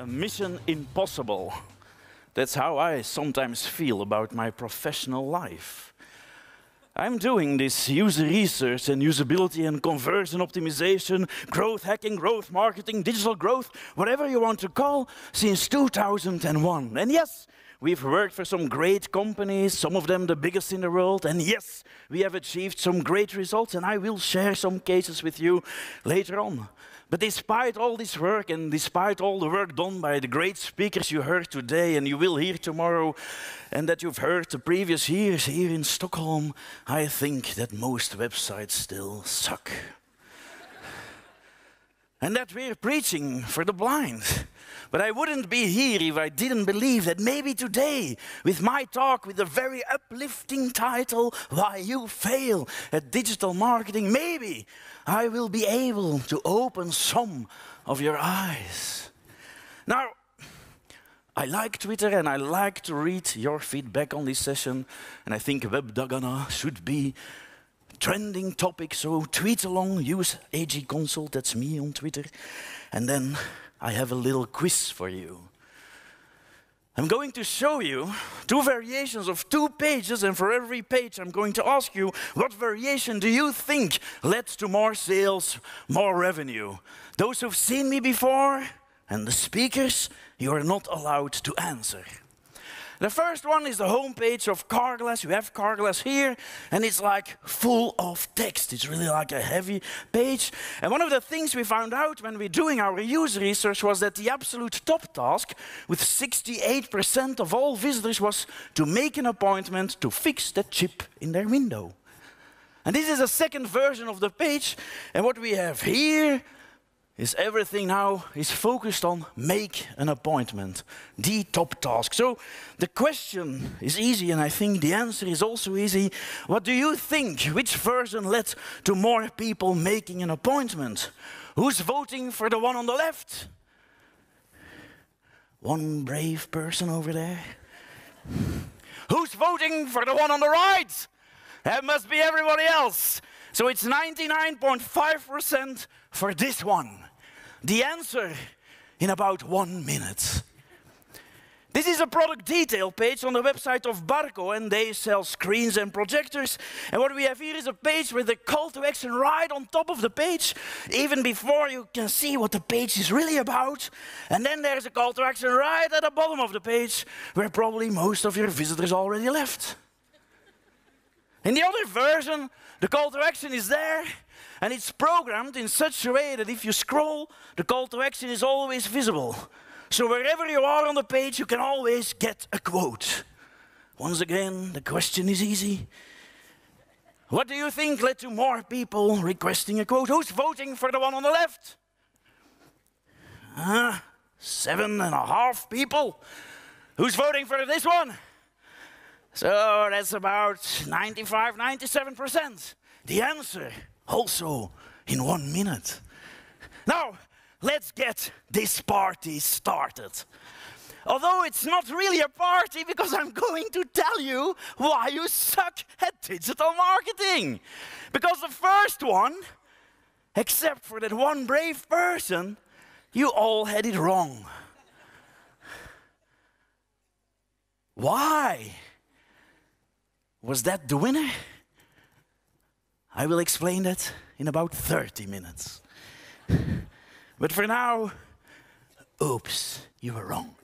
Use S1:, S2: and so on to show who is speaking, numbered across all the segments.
S1: A mission impossible. That's how I sometimes feel about my professional life. I'm doing this user research and usability and conversion optimization, growth hacking, growth marketing, digital growth, whatever you want to call, since 2001. And yes, we've worked for some great companies, some of them the biggest in the world. And yes, we have achieved some great results, and I will share some cases with you later on. But despite all this work and despite all the work done by the great speakers you heard today and you will hear tomorrow and that you've heard the previous years here in Stockholm, I think that most websites still suck. And that we're preaching for the blind. But I wouldn't be here if I didn't believe that maybe today, with my talk with a very uplifting title, Why You Fail at Digital Marketing, maybe I will be able to open some of your eyes. Now, I like Twitter and I like to read your feedback on this session, and I think Webbdagarna should be trending topic, so tweet along, use AG Consult, that's me on Twitter, and then I have a little quiz for you. I'm going to show you two variations of 2 pages, and for every page I'm going to ask you, what variation do you think led to more sales, more revenue? Those who've seen me before, and the speakers, you are not allowed to answer. The first one is the homepage of Carglass. You have Carglass here, and it's like full of text. It's really like a heavy page. And one of the things we found out when we're doing our user research was that the absolute top task, with 68% of all visitors, was to make an appointment to fix the chip in their window. And this is a second version of the page, and what we have here is everything now is focused on make an appointment, the top task. So the question is easy, and I think the answer is also easy. What do you think? Which version led to more people making an appointment? Who's voting for the one on the left? One brave person over there. Who's voting for the one on the right? That must be everybody else. So it's 99.5% for this one. The answer in about 1 minute. This is a product detail page on the website of Barco, and they sell screens and projectors. And what we have here is a page with a call to action right on top of the page, even before you can see what the page is really about. And then there's a call to action right at the bottom of the page, where probably most of your visitors already left. In the other version, the call to action is there, and it's programmed in such a way that if you scroll, the call to action is always visible. So wherever you are on the page, you can always get a quote. Once again, the question is easy. What do you think led to more people requesting a quote? Who's voting for the one on the left? 7.5 people. Who's voting for this one? So that's about 95–97%. The answer also in 1 minute. Now, let's get this party started. Although it's not really a party, because I'm going to tell you why you suck at digital marketing. Because the first one, except for that one brave person, you all had it wrong. Why? Was that the winner? I will explain that in about 30 minutes. But for now, oops, you were wrong.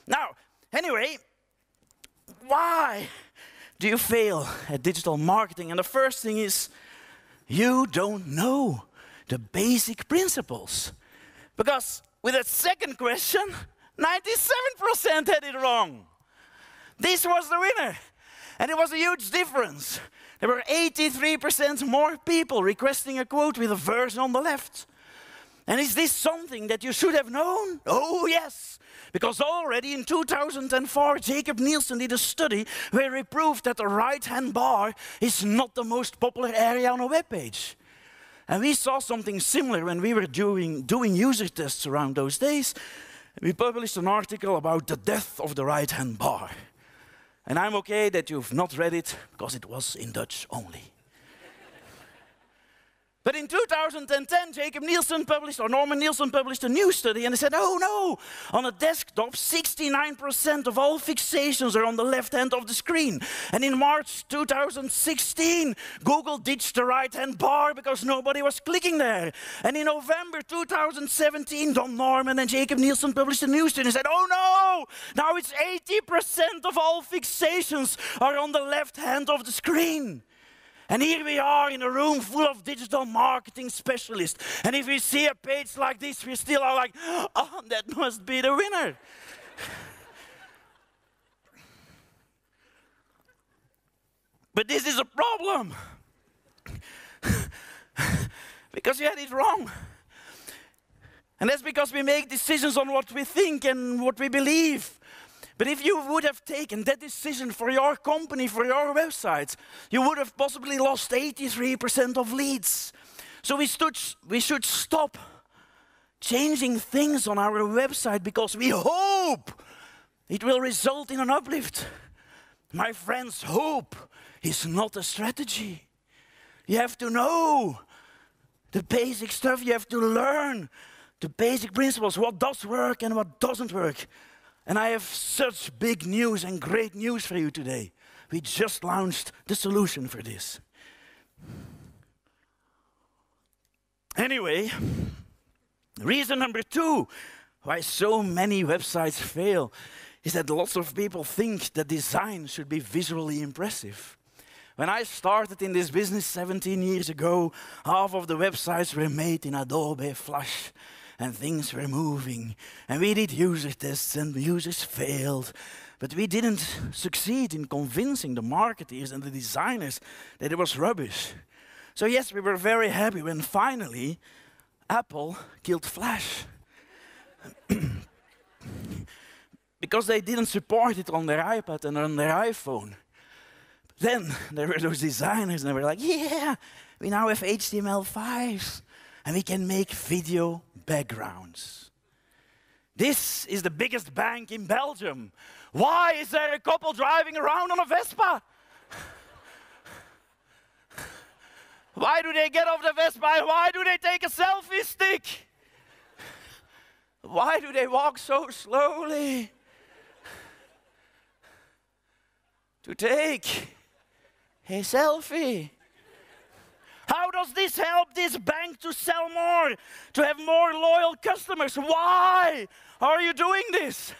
S1: Now, anyway, why do you fail at digital marketing? And the first thing is, you don't know the basic principles. Because with that second question, 97% had it wrong. This was the winner. And it was a huge difference. There were 83% more people requesting a quote with a version on the left. And is this something that you should have known? Oh, yes. Because already in 2004, Jacob Nielsen did a study where he proved that the right-hand bar is not the most popular area on a web page. And we saw something similar when we were doing user tests around those days. We published an article about the death of the right-hand bar. And I'm okay that you've not read it, because it was in Dutch only. But in 2010, Norman Nielsen published a new study, and they said, oh no, on a desktop, 69% of all fixations are on the left hand of the screen. And in March 2016, Google ditched the right-hand bar because nobody was clicking there. And in November 2017, Don Norman and Jacob Nielsen published a new study and said, oh no, now it's 80% of all fixations are on the left hand of the screen. And here we are in a room full of digital marketing specialists. And if we see a page like this, we still are like, oh, that must be the winner. But this is a problem. Because you had it wrong. And that's because we make decisions on what we think and what we believe. But if you would have taken that decision for your company, for your website, you would have possibly lost 83% of leads. So we should stop changing things on our website because we hope it will result in an uplift. My friends, hope is not a strategy. You have to know the basic stuff. You have to learn the basic principles, what does work and what doesn't work. And I have such big news and great news for you today. We just launched the solution for this. Anyway, reason number 2 why so many websites fail is that lots of people think that design should be visually impressive. When I started in this business 17 years ago, half of the websites were made in Adobe Flash. And things were moving, and we did user tests, and users failed. But we didn't succeed in convincing the marketers and the designers that it was rubbish. So yes, we were very happy when finally Apple killed Flash. Because they didn't support it on their iPad and on their iPhone. Then there were those designers, and they were like, yeah, we now have HTML5. And we can make video backgrounds. This is the biggest bank in Belgium. Why is there a couple driving around on a Vespa? Why do they get off the Vespa? Why do they take a selfie stick? Why do they walk so slowly? To take a selfie. How does this help this bank to sell more, to have more loyal customers? Why are you doing this?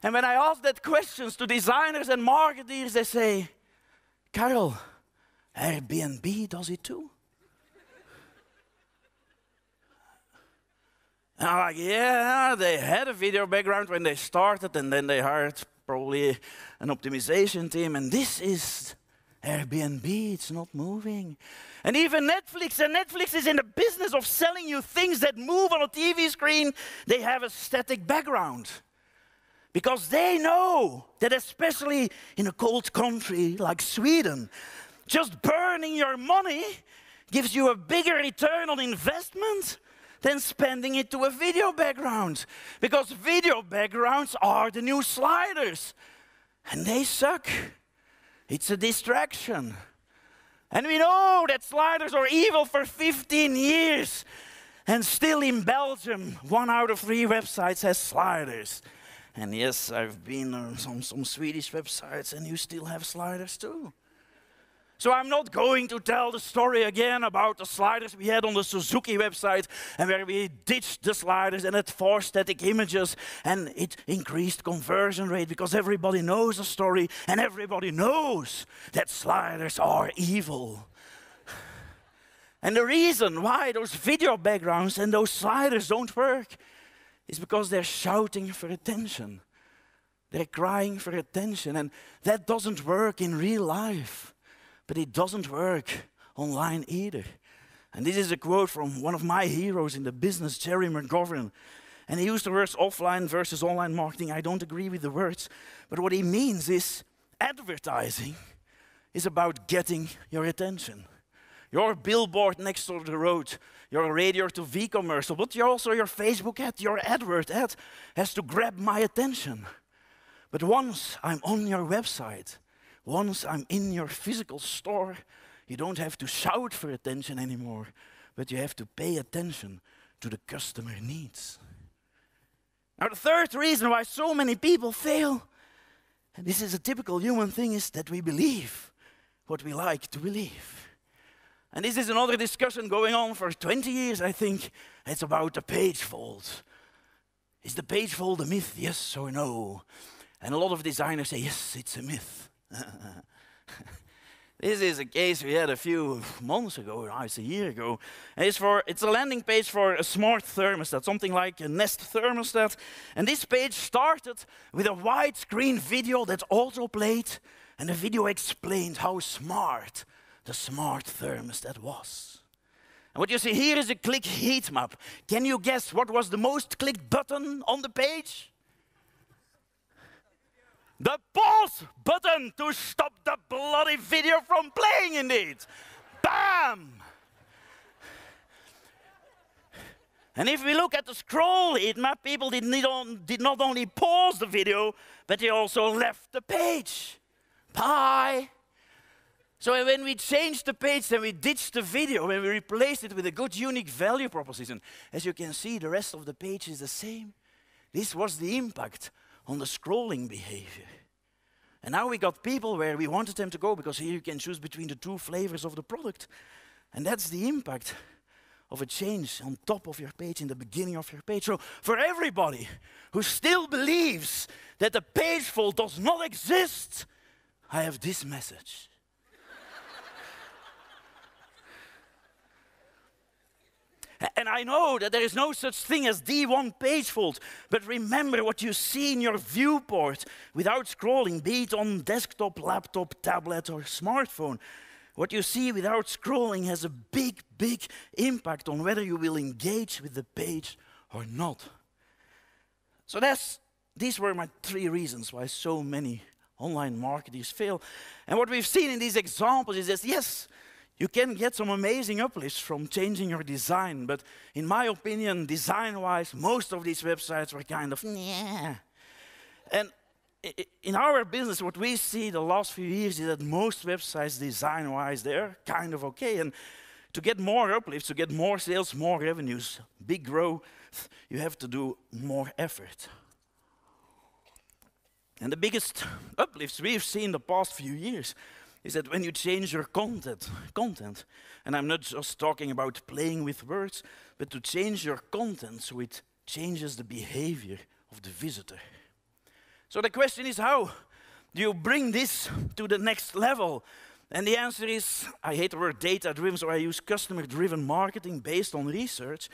S1: And when I ask that questions to designers and marketers, they say, Karl, Airbnb does it too. And I'm like, yeah, they had a video background when they started, and then they hired probably an optimization team, and this is Airbnb, it's not moving. And even Netflix, and Netflix is in the business of selling you things that move on a TV screen. They have a static background. Because they know that especially in a cold country like Sweden, just burning your money gives you a bigger return on investment than spending it to a video background. Because video backgrounds are the new sliders. And they suck. It's a distraction. And we know that sliders are evil for 15 years. And still in Belgium, 1 out of 3 websites has sliders. And yes, I've been on some Swedish websites, and you still have sliders too. So I'm not going to tell the story again about the sliders we had on the Suzuki website, and where we ditched the sliders and had 4 static images, and it increased conversion rate, because everybody knows the story, and everybody knows that sliders are evil. And the reason why those video backgrounds and those sliders don't work is because they're shouting for attention. They're crying for attention, and that doesn't work in real life. But it doesn't work online either. And this is a quote from one of my heroes in the business, Jerry McGovern. And he used the words offline versus online marketing. I don't agree with the words. But what he means is advertising is about getting your attention. Your billboard next to the road, your radio to V commercial, but also your Facebook ad, your AdWord ad has to grab my attention. But once I'm on your website, once I'm in your physical store, You don't have to shout for attention anymore, but you have to pay attention to the customer needs. Now, the third reason why so many people fail, and this is a typical human thing, is that we believe what we like to believe. And this is another discussion going on for 20 years, I think. It's about the page fold. Is the page fold a myth, yes or no? And a lot of designers say, yes, it's a myth. This is a case we had a few months ago, it's a year ago. It's a landing page for a smart thermostat, something like a Nest thermostat. And this page started with a widescreen video that auto-played, and the video explained how smart the smart thermostat was. And what you see here is a click heat map. Can you guess what was the most clicked button on the page? The pause button to stop the bloody video from playing, indeed. Bam! And if we look at the scroll heat map, people did not only pause the video, but they also left the page. Bye! So when we changed the page, then we ditched the video, when we replaced it with a good unique value proposition, as you can see, the rest of the page is the same. This was the impact on the scrolling behavior. And now we got people where we wanted them to go, because here you can choose between the two flavors of the product. And that's the impact of a change on top of your page, in the beginning of your page. So for everybody who still believes that the page fold does not exist, I have this message. And I know that there is no such thing as the one page fold, but remember what you see in your viewport without scrolling, be it on desktop, laptop, tablet, or smartphone. What you see without scrolling has a big, big impact on whether you will engage with the page or not. So these were my 3 reasons why so many online marketers fail. And what we've seen in these examples is that, yes, you can get some amazing uplifts from changing your design, but in my opinion, design-wise, most of these websites were kind of, yeah. And in our business, what we see the last few years is that most websites, design-wise, they're kind of okay. And to get more uplifts, to get more sales, more revenues, big growth, you have to do more effort. And the biggest uplifts we've seen the past few years is that when you change your content, and I'm not just talking about playing with words, but to change your content so it changes the behavior of the visitor. So the question is, how do you bring this to the next level? And the answer is, I hate the word data-driven, so I use customer-driven marketing based on research.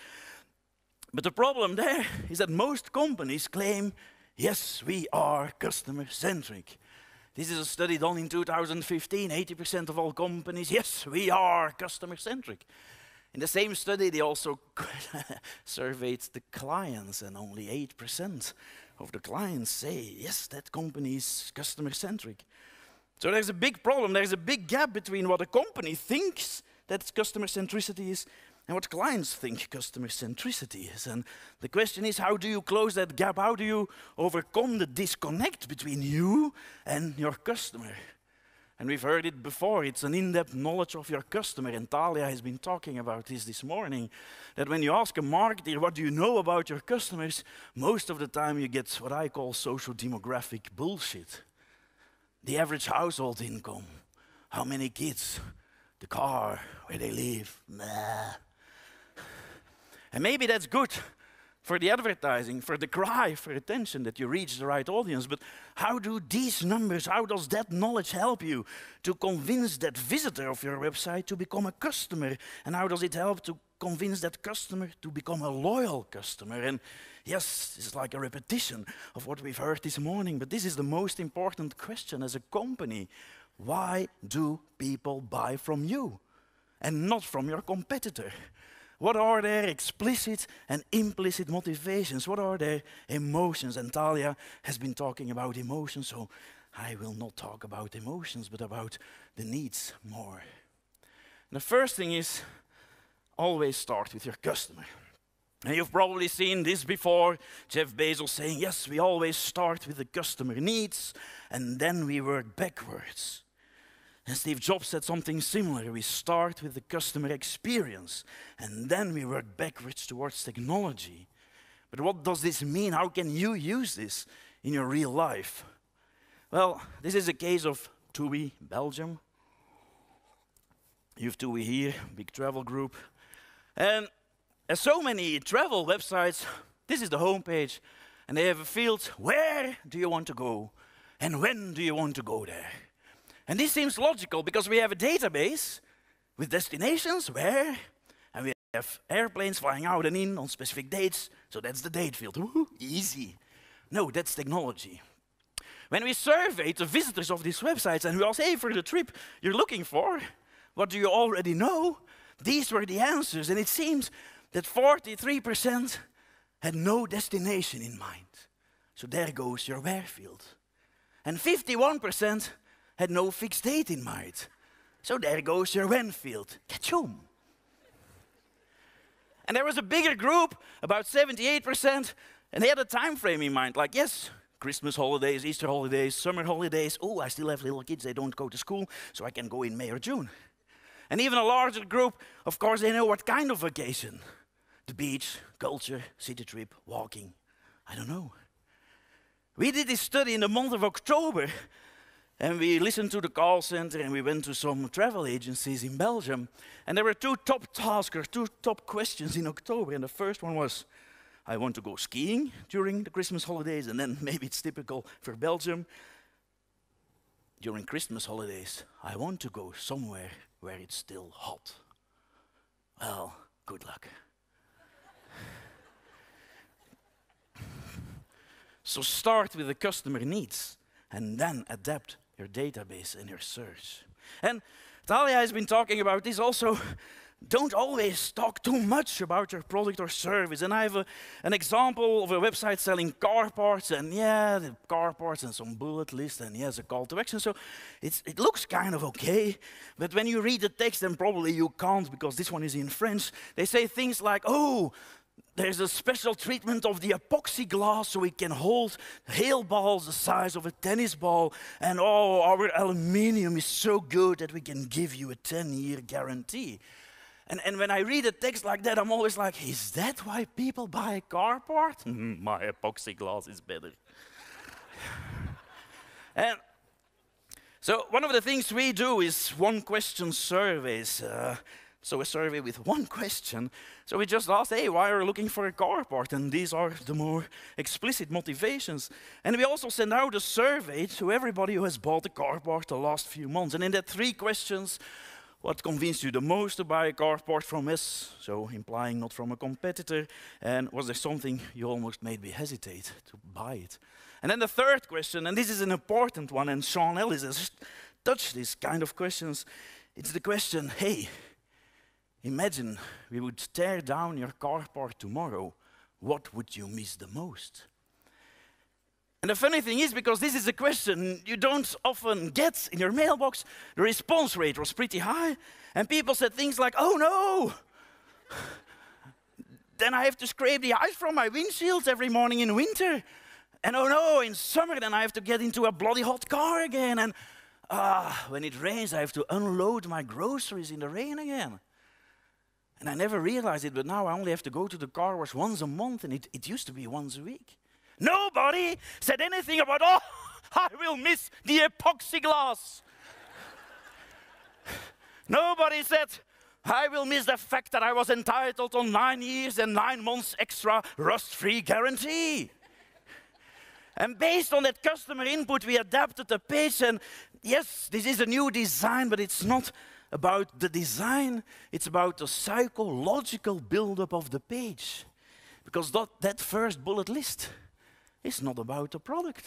S1: But the problem there is that most companies claim, yes, we are customer-centric. This is a study done in 2015, 80% of all companies, yes, we are customer-centric. In the same study, they also surveyed the clients, and only 8% of the clients say, yes, that company is customer-centric. So there's a big problem, there's a big gap between what a company thinks that customer centricity is and what clients think customer centricity is. And the question is, how do you close that gap? How do you overcome the disconnect between you and your customer? And we've heard it before, it's an in-depth knowledge of your customer, and Talia has been talking about this morning, that when you ask a marketer, what do you know about your customers, most of the time you get what I call social demographic bullshit. The average household income, how many kids, the car, where they live, nah. And maybe that's good for the advertising, for the cry for attention, that you reach the right audience, but how do these numbers, how does that knowledge help you to convince that visitor of your website to become a customer? And how does it help to convince that customer to become a loyal customer? And yes, this is like a repetition of what we've heard this morning, but this is the most important question as a company. Why do people buy from you and not from your competitor? What are their explicit and implicit motivations? What are their emotions? And Talia has been talking about emotions, so I will not talk about emotions, but about the needs more. And the first thing is, always start with your customer. And you've probably seen this before, Jeff Bezos saying, yes, we always start with the customer needs, and then we work backwards. And Steve Jobs said something similar. We start with the customer experience, and then we work backwards towards technology. But what does this mean? How can you use this in your real life? Well, this is a case of TUI, Belgium. You have TUI here, big travel group. And as so many travel websites, this is the homepage, and they have a field, where do you want to go? And when do you want to go there? And this seems logical because we have a database with destinations, where, and we have airplanes flying out and in on specific dates, so that's the date field. Woohoo, easy. No, that's technology. When we surveyed the visitors of these websites and we asked, hey, for the trip you're looking for, what do you already know? These were the answers, and it seems that 43% had no destination in mind. So there goes your where field. And 51% had no fixed date in mind. So there goes your when field. Ka-choom. And there was a bigger group, about 78%, and they had a time frame in mind, like, yes, Christmas holidays, Easter holidays, summer holidays. Oh, I still have little kids, they don't go to school, so I can go in May or June. And even a larger group, of course, they know what kind of vacation. The beach, culture, city trip, walking. I don't know. We did this study in the month of October, and we listened to the call center, and we went to some travel agencies in Belgium. And there were two top tasks, or two top questions in October. And the first one was, I want to go skiing during the Christmas holidays, and then maybe it's typical for Belgium. During Christmas holidays, I want to go somewhere where it's still hot. Well, good luck. So start with the customer needs, and then adapt your database and your search. And Talia has been talking about this also. Don't always talk too much about your product or service. And I have an example of a website selling car parts, and yeah, the car parts and some bullet list, and yes, a call to action. So it looks kind of okay, but when you read the text, then probably you can't, because this one is in French. They say things like, oh, there's a special treatment of the epoxy glass so it can hold hail balls the size of a tennis ball, and oh, our aluminium is so good that we can give you a 10-year guarantee. And when I read a text like that, I'm always like, is that why people buy a car part? My epoxy glass is better. And so one of the things we do is one-question surveys. So a survey with one question. So we just asked, hey, why are you looking for a car part? And these are the more explicit motivations. And we also send out a survey to everybody who has bought a car part the last few months. And in that 3 questions, what convinced you the most to buy a car part from us? So implying not from a competitor. And was there something you almost made me hesitate to buy it? And then the 3rd question, and this is an important one, and Sean Ellis has touched these kind of questions. It's the question, hey, imagine we would tear down your car part tomorrow. What would you miss the most? And the funny thing is, because this is a question you don't often get in your mailbox, the response rate was pretty high. And people said things like, oh no, then I have to scrape the ice from my windshields every morning in winter. And oh no, in summer, then I have to get into a bloody hot car again. And when it rains, I have to unload my groceries in the rain again. And I never realized it, but now I only have to go to the car wash once a month, and it used to be once a week. Nobody said anything about, oh, I will miss the epoxy glass. Nobody said, I will miss the fact that I was entitled to 9 years and 9 months extra rust-free guarantee. And based on that customer input, we adapted the page, and yes, this is a new design, but it's not about the design, it's about the psychological build-up of the page. Because that first bullet list is not about the product.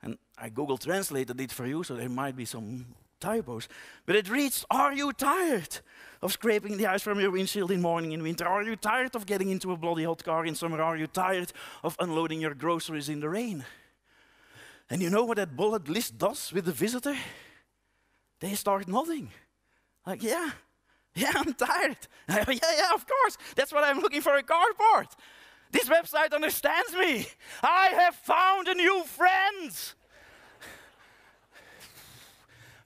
S1: And I Google translated it for you, so there might be some typos. But it reads, are you tired of scraping the ice from your windshield in morning in winter? Are you tired of getting into a bloody hot car in summer? Are you tired of unloading your groceries in the rain? And you know what that bullet list does with the visitor? They start nodding. Like, yeah, I'm tired. Yeah, of course. That's what I'm looking for, a car part. This website understands me. I have found a new friend.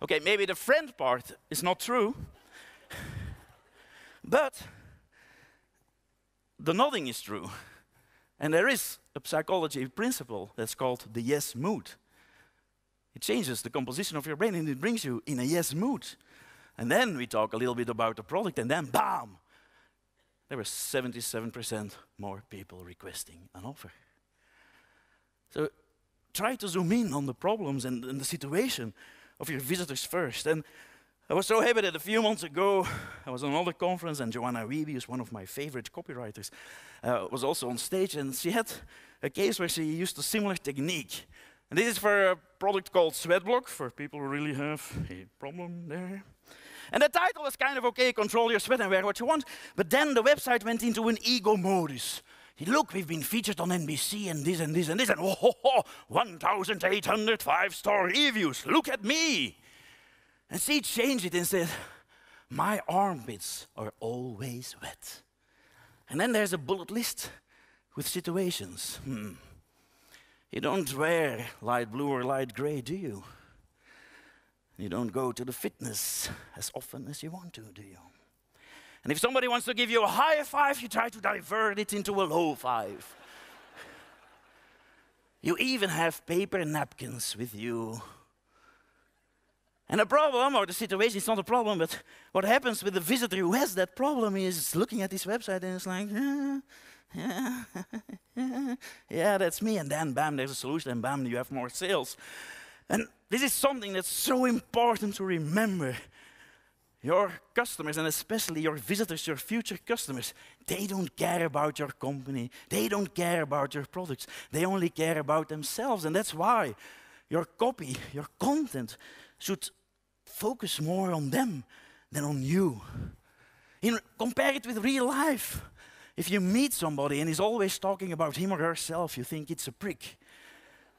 S1: Okay, maybe the friend part is not true, but the nothing is true. And there is a psychology principle that's called the yes mood. It changes the composition of your brain and it brings you in a yes mood. And then we talk a little bit about the product and then bam! There were 77% more people requesting an offer. So try to zoom in on the problems and the situation of your visitors first. And I was so happy that a few months ago, I was on another conference and Joanna Wiebe, who's one of my favorite copywriters, was also on stage, and she had a case where she used a similar technique. And this is for a product called Sweatblock, for people who really have a problem there. And the title was kind of okay, control your sweat and wear what you want, but then the website went into an ego modus. Look, we've been featured on NBC and this and this and this, and 1,800 5-star reviews, look at me. And she changed it and said, my armpits are always wet. And then there's a bullet list with situations. You don't wear light blue or light gray, do you? You don't go to the fitness as often as you want to, do you? And if somebody wants to give you a high five, you try to divert it into a low five. You even have paper napkins with you. And the problem, or the situation, is not a problem, but what happens with the visitor who has that problem is looking at this website and it's like, yeah, that's me. And then, bam, there's a solution, and bam, you have more sales. And this is something that's so important to remember. Your customers, and especially your visitors, your future customers, they don't care about your company. They don't care about your products. They only care about themselves. And that's why your copy, your content, should focus more on them than on you. Compare it with real life. If you meet somebody and he's always talking about him or herself, you think it's a prick.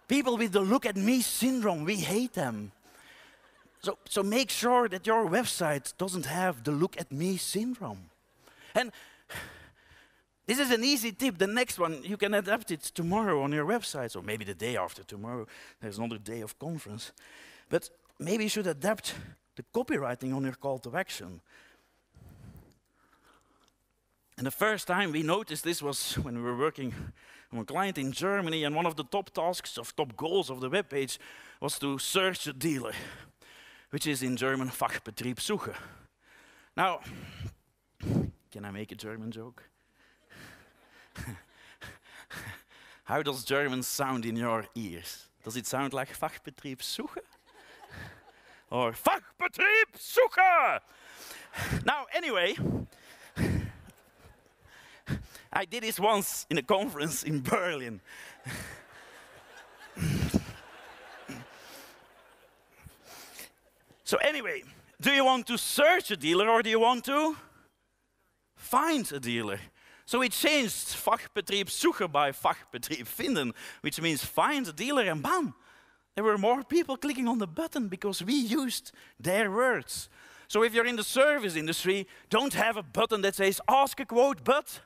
S1: People with the look at me syndrome, we hate them. So make sure that your website doesn't have the look at me syndrome. And this is an easy tip. The next one, you can adapt it tomorrow on your website, or maybe the day after tomorrow. There's another day of conference. But maybe you should adapt the copywriting on your call to action. And the first time we noticed this was when we were working on a client in Germany, and one of the top tasks of top goals of the webpage was to search a dealer, which is in German Fachbetrieb suchen. Now, can I make a German joke? How does German sound in your ears? Does it sound like Fachbetrieb suchen? Or Fachbetrieb suchen? Now, anyway, I did this once in a conference in Berlin. So anyway, do you want to search a dealer or do you want to find a dealer? So we changed Fachbetrieb suchen by Fachbetrieb finden, which means find a dealer, and bam, there were more people clicking on the button because we used their words. So if you're in the service industry, don't have a button that says ask a quote, but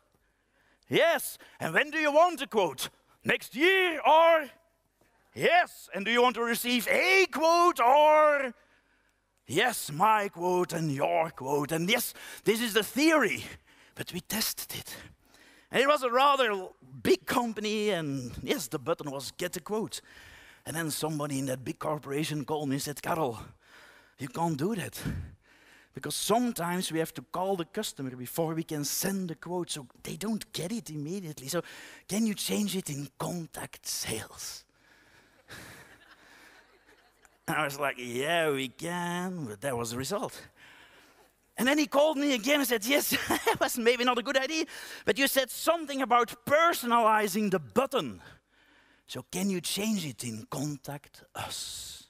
S1: yes. And when do you want a quote? Next year or yes. And do you want to receive a quote or yes, my quote and your quote. And yes, this is the theory, but we tested it. And it was a rather big company, and yes, the button was get a quote. And then somebody in that big corporation called me and said, Karl, you can't do that. Because sometimes we have to call the customer before we can send the quote, so they don't get it immediately. So can you change it in contact sales? And I was like, yeah, we can, but that was the result. And then he called me again and said, yes, that was maybe not a good idea, but you said something about personalizing the button. So can you change it in contact us?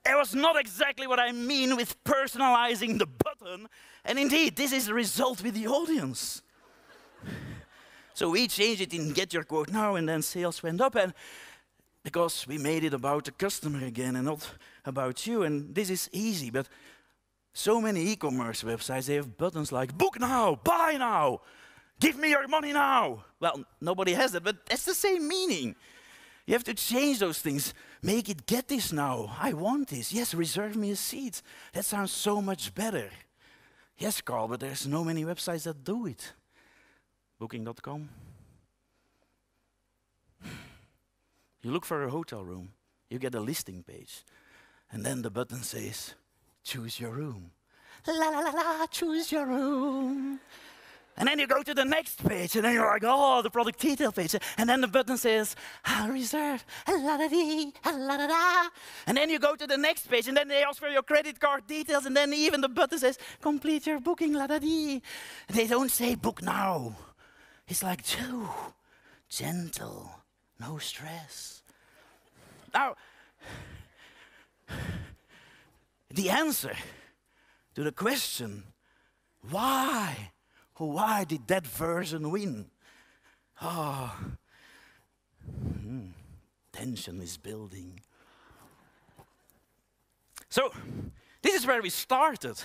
S1: That was not exactly what I mean with personalizing the button. And indeed, this is the result with the audience. So we changed it in get your quote now, and then sales went up, and because we made it about the customer again and not about you. And this is easy, but so many e-commerce websites, they have buttons like book now, buy now, give me your money now. Well, nobody has that, but that's the same meaning. You have to change those things. Make it get this now. I want this. Yes, reserve me a seat. That sounds so much better. Yes, Carl, but there's no many websites that do it. Booking.com. You look for a hotel room. You get a listing page. And then the button says, choose your room. La la la la, choose your room. And then you go to the next page, and then you're like, oh, the product detail page. And then the button says, I'll reserve, la-da-dee, la-da-da. And then you go to the next page, and then they ask for your credit card details, and then even the button says, complete your booking, la-da-dee. And they don't say, book now. It's like, gentle, no stress. Now, the answer to the question, why did that version win? Tension is building. So, this is where we started.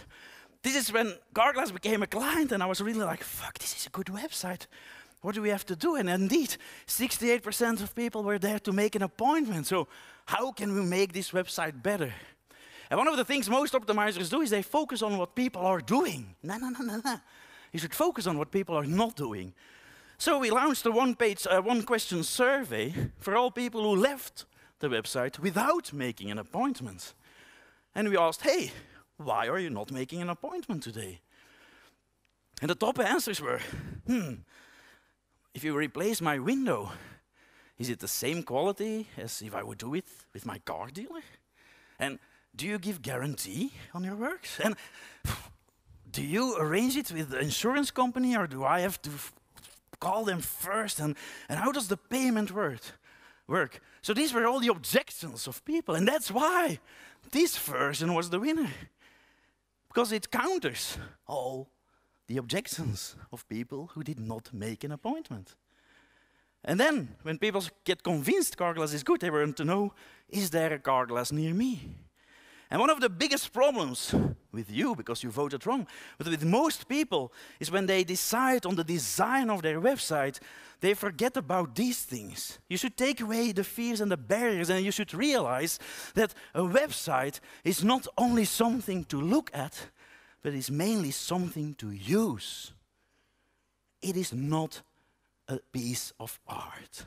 S1: This is when Karl Gilis became a client, and I was really like, fuck, this is a good website. What do we have to do? And indeed, 68% of people were there to make an appointment. So, how can we make this website better? And one of the things most optimizers do is they focus on what people are doing. No. You should focus on what people are not doing. So we launched a one-question survey for all people who left the website without making an appointment. And we asked, hey, why are you not making an appointment today? And the top answers were, if you replace my window, is it the same quality as if I would do it with my car dealer? And do you give guarantee on your works? And do you arrange it with the insurance company, or do I have to call them first? And how does the payment work? So these were all the objections of people, and that's why this version was the winner. Because it counters all the objections of people who did not make an appointment. And then, when people get convinced Karl Gilis is good, they want to know, is there a Karl Gilis near me? And one of the biggest problems with you, because you voted wrong, but with most people, is when they decide on the design of their website, they forget about these things. You should take away the fears and the barriers, and you should realize that a website is not only something to look at, but is mainly something to use. It is not a piece of art.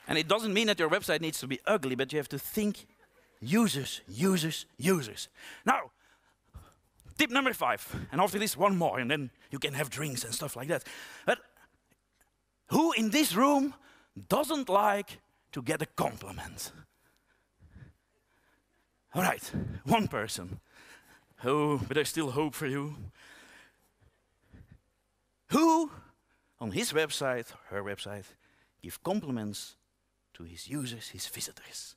S1: And it doesn't mean that your website needs to be ugly, but you have to think users. Now, tip number 5, and after this one more, and then you can have drinks and stuff like that. But who in this room doesn't like to get a compliment? All right, one person. Oh, but there's still hope for you. Who on his website, her website, give compliments to his users, his visitors?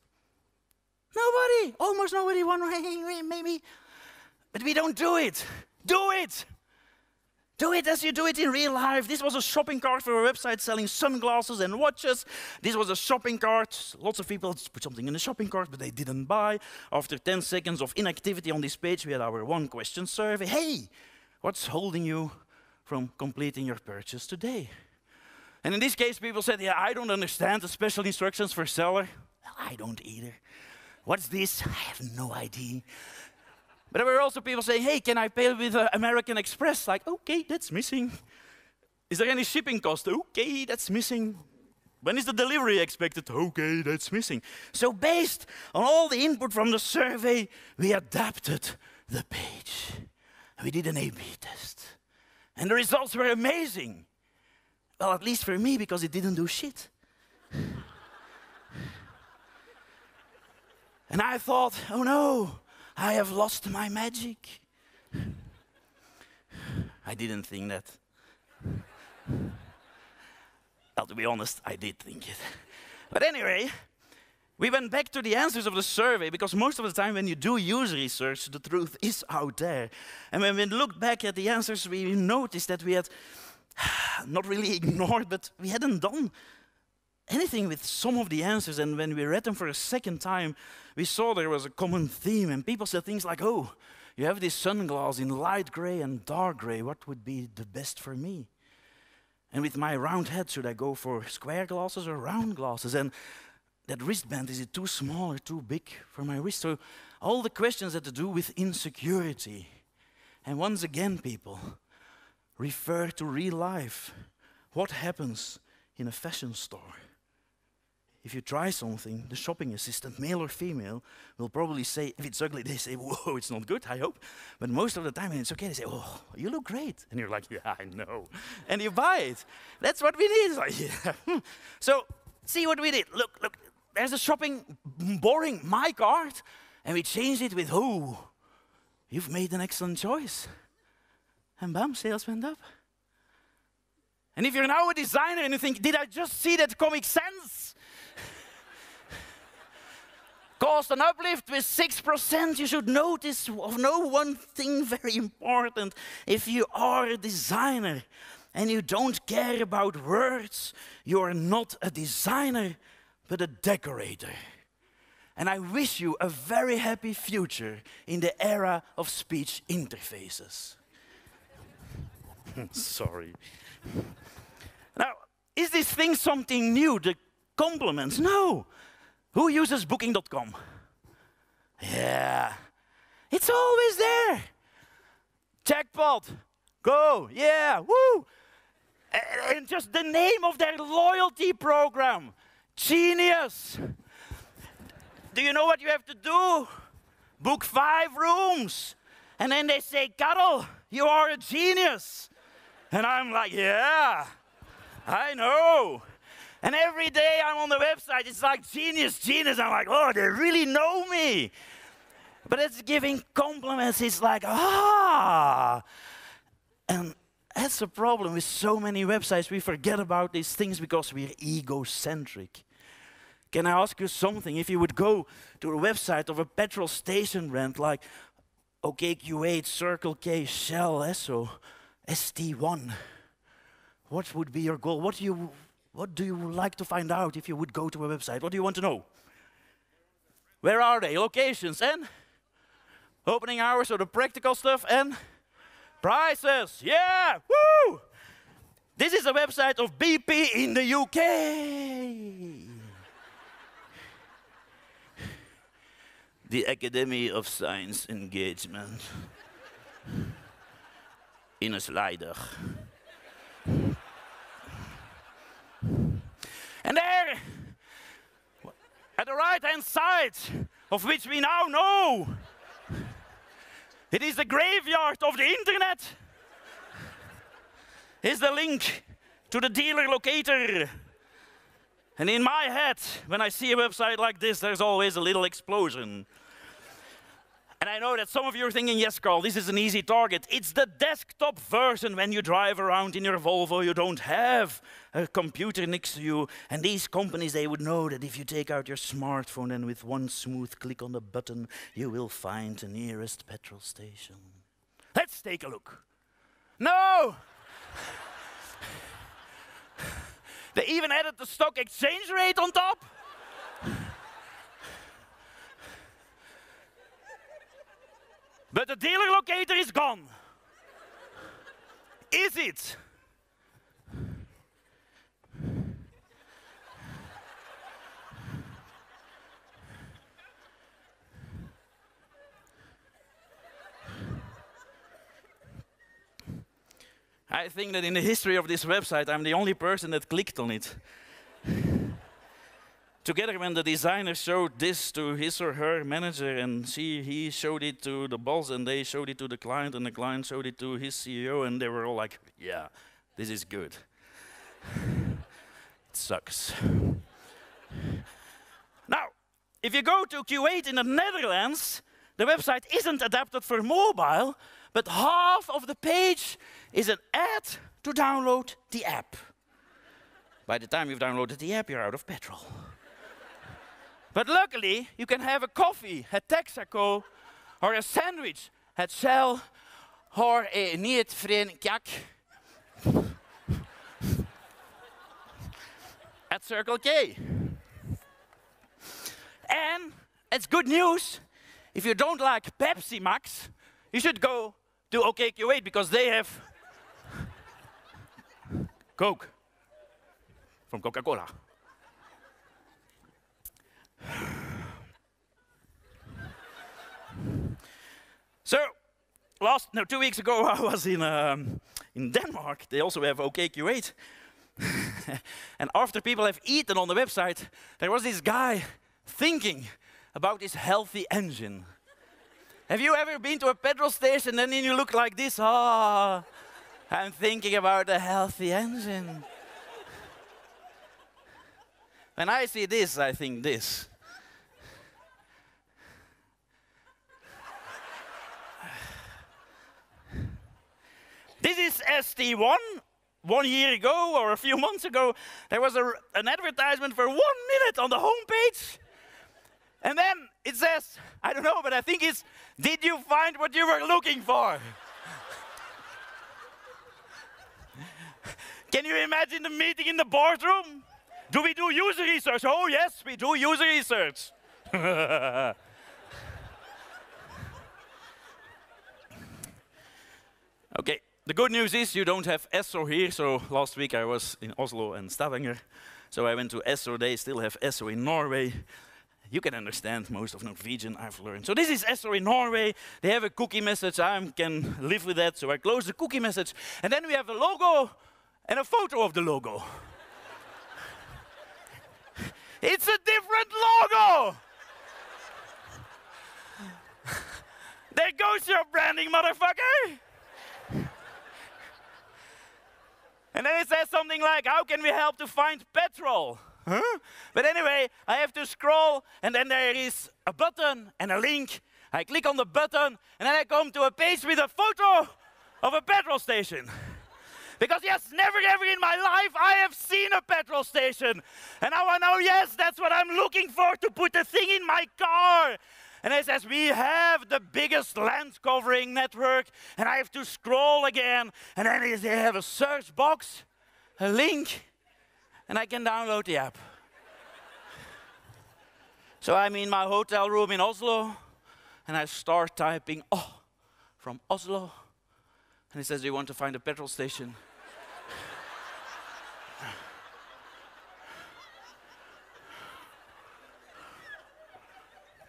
S1: Nobody, almost nobody, one maybe. But we don't do it. Do it. Do it as you do it in real life. This was a shopping cart for a website selling sunglasses and watches. This was a shopping cart. Lots of people put something in the shopping cart, but they didn't buy. After 10 seconds of inactivity on this page, we had our one-question survey. Hey, what's holding you from completing your purchase today? And in this case, people said, yeah, I don't understand the special instructions for seller. Well, I don't either. What's this? I have no idea. But there were also people saying, hey, can I pay with American Express? Like, okay, that's missing. Is there any shipping cost? Okay, that's missing. When is the delivery expected? Okay, that's missing. So based on all the input from the survey, we adapted the page. We did an A/B test. And the results were amazing. Well, at least for me, because it didn't do shit. And I thought, oh no, I have lost my magic. I didn't think that. Well, to be honest, I did think it. But anyway, we went back to the answers of the survey, because most of the time when you do user research, the truth is out there. And when we looked back at the answers, we noticed that we had not really ignored, but we hadn't done anything with some of the answers. And when we read them for a second time, we saw there was a common theme, and people said things like, oh, You have this sunglass in light gray and dark gray. What would be the best for me? And with my round head, should I go for square glasses or round glasses? And that wristband, is it too small or too big for my wrist? So all the questions that to do with insecurity. And once again, people, refer to real life. What happens in a fashion store? If you try something, the shopping assistant, male or female, will probably say, if it's ugly, they say, whoa, it's not good, I hope. But most of the time, when it's okay, they say, oh, you look great. And you're like, yeah, I know. And you buy it. That's what we need. Like, yeah. So, see what we did. Look, there's a shopping, boring, my cart. And we changed it with, oh, you've made an excellent choice. And bam, sales went up. And if you're now a designer and you think, did I just see that Comic Sans caused an uplift with 6%, you should notice one thing very important. If you are a designer and you don't care about words, you are not a designer, but a decorator. And I wish you a very happy future in the era of speech interfaces. Sorry. Now, is this thing something new, the compliments? No. Who uses Booking.com? Yeah. It's always there. Jackpot. Go. Yeah. Woo. And just the name of their loyalty program. Genius. Do you know what you have to do? Book 5 rooms. And then they say, Karl, you are a genius. And I'm like, yeah, I know. And every day I'm on the website, it's like genius, genius. I'm like, oh, they really know me. But it's giving compliments. It's like, ah. And that's the problem with so many websites. We forget about these things because we're egocentric. Can I ask you something? If you would go to a website of a petrol station brand like OKQ8, Circle K, Shell, Esso, ST1, what would be your goal? What do you like to find out if you would go to a website? What do you want to know? Where are they? Locations and opening hours, so the practical stuff, and prices. Yeah, woo! This is a website of BP in the UK. The Academy of Science Engagement. In a slider. And there, at the right-hand side, of which we now know, it is the graveyard of the internet, is the link to the dealer locator. And in my head, when I see a website like this, there's always a little explosion. And I know that some of you are thinking, yes, Karl, this is an easy target. It's the desktop version. When you drive around in your Volvo, you don't have a computer next to you. And these companies, they would know that if you take out your smartphone and with one smooth click on the button, you will find the nearest petrol station. Let's take a look. No! They even added the stock exchange rate on top. But the dealer locator is gone. Is it? I think that in the history of this website, I'm the only person that clicked on it. Together, when the designer showed this to his or her manager, and he showed it to the boss, and they showed it to the client, and the client showed it to his CEO, and they were all like, yeah, this is good. It sucks. Now, if you go to Q8 in the Netherlands, the website isn't adapted for mobile, but half of the page is an ad to download the app. By the time you've downloaded the app, you're out of petrol. But luckily, you can have a coffee at Texaco, or a sandwich at Shell, or a niet vriend kak at Circle K. And it's good news. If you don't like Pepsi Max, you should go to OKQ8 because they have Coke from Coca-Cola. So, 2 weeks ago, I was in Denmark. They also have OKQ8. And after people have eaten on the website, there was this guy thinking about his healthy engine. Have you ever been to a petrol station and then you look like this? Oh, I'm thinking about a healthy engine. When I see this, I think this. This is ST1. 1 year ago or a few months ago, there was an advertisement for 1 minute on the homepage. And then it says, I don't know, but I think it's, did you find what you were looking for? Can you imagine the meeting in the boardroom? Do we do user research? Oh yes, we do user research. Okay. The good news is you don't have Esso here, so last week I was in Oslo and Stavanger, so I went to Esso. They still have Esso in Norway. You can understand most of Norwegian, I've learned. So this is Esso in Norway. They have a cookie message. I can live with that, so I close the cookie message. And then we have a logo and a photo of the logo. It's a different logo! There goes your branding, motherfucker! And then it says something like, how can we help to find petrol? Huh? But anyway, I have to scroll, and then there is a button and a link. I click on the button, and then I come to a page with a photo of a petrol station. Because yes, never ever in my life I have seen a petrol station. And now I know, yes, that's what I'm looking for, to put the thing in my car. And it says, we have the biggest land covering network. And I have to scroll again. And then they have a search box, a link, and I can download the app. So I'm in my hotel room in Oslo, and I start typing, oh, from Oslo. And it says, do you want to find a petrol station?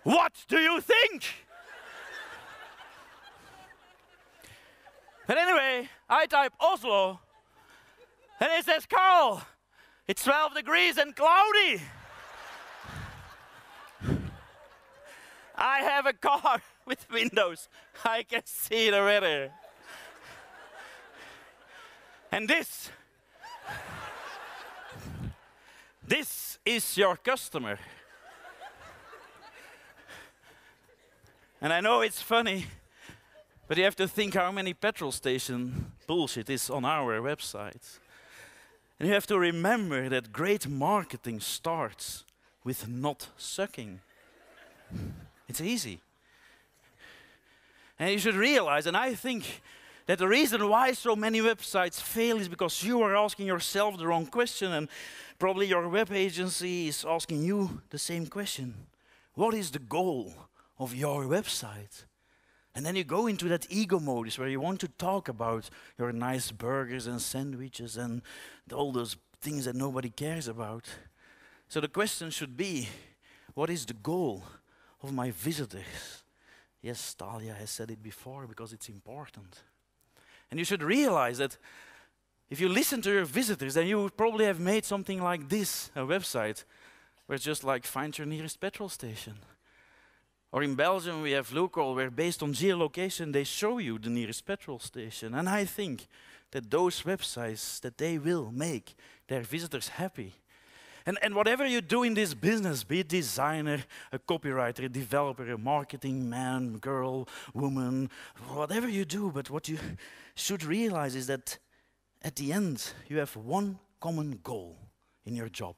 S1: What do you think? But anyway, I type Oslo, and it says, Karl, it's 12 degrees and cloudy. I have a car with windows. I can see the weather. And this is your customer. And I know it's funny, but you have to think how many petrol station bullshit is on our website. And you have to remember that great marketing starts with not sucking. It's easy. And you should realize, and I think that the reason why so many websites fail is because you are asking yourself the wrong question, and probably your web agency is asking you the same question. What is the goal of your website? And then you go into that ego modus where you want to talk about your nice burgers and sandwiches and all those things that nobody cares about. So the question should be, what is the goal of my visitors? Yes, Talia has said it before because it's important. And you should realize that if you listen to your visitors, then you would probably have made something like this, a website, where it's just like, find your nearest petrol station. Or in Belgium, we have Local, where based on geolocation, they show you the nearest petrol station. And I think that those websites, that they will make their visitors happy. And whatever you do in this business, be it designer, a copywriter, a developer, a marketing man, girl, woman, whatever you do, but what you should realize is that at the end, you have one common goal in your job.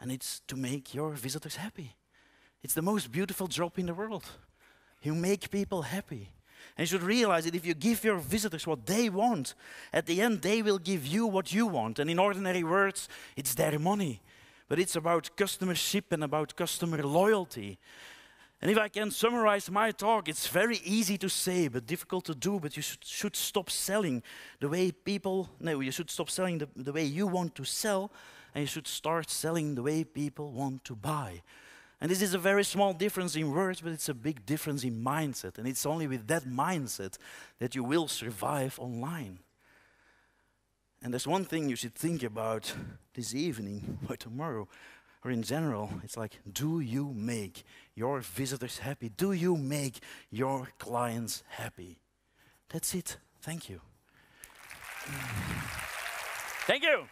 S1: And it's to make your visitors happy. It's the most beautiful job in the world. You make people happy. And you should realize that if you give your visitors what they want, at the end they will give you what you want. And in ordinary words, it's their money. But it's about customership and about customer loyalty. And if I can summarize my talk, it's very easy to say, but difficult to do, but you should stop selling the way you should stop selling the way you want to sell, and you should start selling the way people want to buy. And this is a very small difference in words, but it's a big difference in mindset. And it's only with that mindset that you will survive online. And there's one thing you should think about this evening or tomorrow, or in general. It's like, do you make your visitors happy? Do you make your clients happy? That's it. Thank you. Thank you.